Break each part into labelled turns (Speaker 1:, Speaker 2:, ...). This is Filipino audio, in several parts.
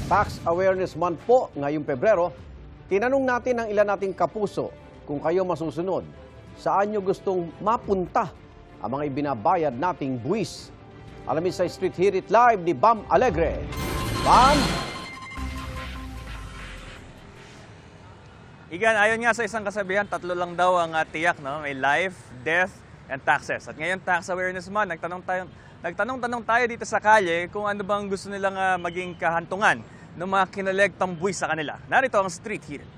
Speaker 1: Tax Awareness Month po ngayong Pebrero, tinanong natin ang ilan nating kapuso kung kayo masusunod. Saan nyo gustong mapunta ang mga ibinabayad nating buwis? Alamin sa Street Hirit Live ni Bam Alegre. Bam!
Speaker 2: Igan, ayon nga sa isang kasabihan, tatlo lang daw ang tiyak, no? May life, death, and taxes. At ngayon, Tax Awareness Month, nagtanong-tanong tayo dito sa kalye kung ano bang gusto nilang maging kahantungan ng mga kinolektang buwis sa kanila. Narito ang Street Hirit.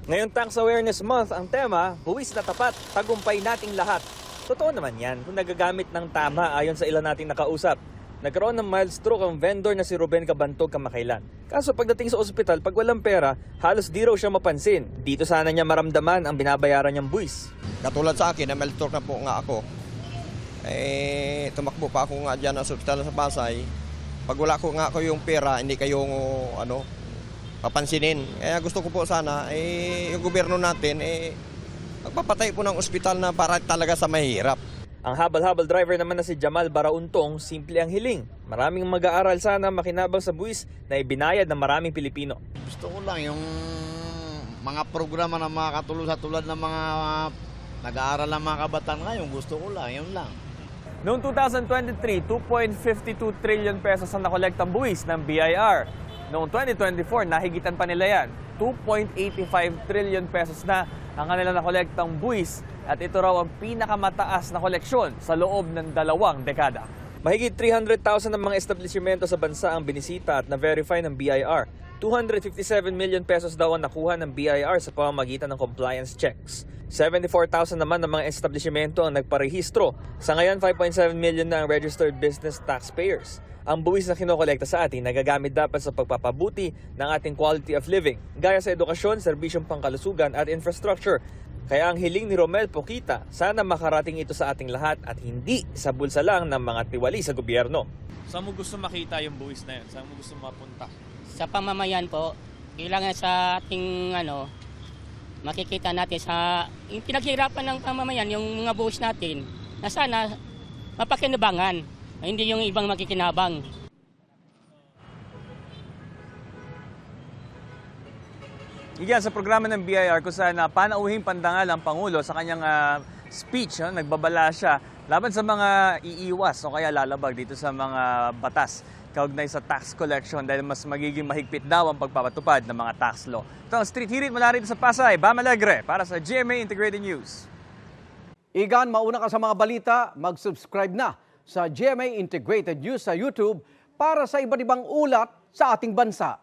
Speaker 2: Ngayon, Tax Awareness Month, ang tema, buwis na tapat, tagumpay nating lahat. Totoo naman yan kung nagagamit ng tama ayon sa ilan nating nakausap. Nagkaroon ng mild stroke ang vendor na si Ruben Cabantog kamakailan. Kaso pagdating sa ospital, pag walang pera, halos di raw siya mapansin. Dito sana niya maramdaman ang binabayaran niyang buwis.
Speaker 3: Katulad sa akin, na mild stroke na po nga ako. Tumakbo pa ako nga dyan sa ospital sa Pasay. Pag wala ko nga ako yung pera, hindi kayo papansinin. Kaya gusto ko po sana, yung gobyerno natin, magpapatay po ng ospital na para talaga sa mahirap.
Speaker 2: Ang habal-habal driver naman na si Jamal Barauntong, simple ang hiling. Maraming mag-aaral sana makinabang sa buwis na ibinayad ng maraming Pilipino.
Speaker 4: Gusto ko lang yung mga programa na mga katulad sa tulad ng mga nag-aaral ng mga kabataan ngayon. Gusto ko lang, yun lang.
Speaker 2: Noong 2023, 2.52 trillion pesos ang nakolektang buwis ng BIR. Noong 2024, nahigitan pa nila yan. 2.85 trillion pesos na ang kanilang nakolektang buwis at ito raw ang pinakamataas na koleksyon sa loob ng 2 dekada. Mahigit 300,000 ng mga establishmento sa bansa ang binisita at na-verify ng BIR. 257 million pesos daw ang nakuha ng BIR sa pamamagitan ng compliance checks. 74,000 naman ng mga establishmento ang nagparehistro. Sa ngayon, 5.7 million na ang registered business taxpayers. Ang buwis na kinokolekta sa atin nagagamit dapat sa pagpapabuti ng ating quality of living, gaya sa edukasyon, serbisyong pangkalusugan at infrastructure. Kaya ang hiling ni Romel Poquita, sana makarating ito sa ating lahat at hindi sa bulsa lang ng mga tiwali sa gobyerno. Saan mo gusto makita yung buwis na yun? Saan mo gusto mapunta?
Speaker 5: Sa pamamayan po, kailangan sa ating makikita natin sa yung pinaghirapan ng pamamayan, yung mga buwis natin, na sana mapakinabangan, hindi yung ibang makikinabang.
Speaker 2: Iyan sa programa ng BIR kung saan panauhing pandangal ang Pangulo sa kanyang speech, nagbabala siya laban sa mga iiwas o kaya lalabag dito sa mga batas kaugnay sa tax collection dahil mas magiging mahigpit daw ang pagpapatupad ng mga tax law. Ito ang Street Hirit mula rito sa Pasay, Bam Alegre para sa GMA Integrated News.
Speaker 1: Igan, mauna ka sa mga balita, mag-subscribe na sa GMA Integrated News sa YouTube para sa iba't ibang ulat sa ating bansa.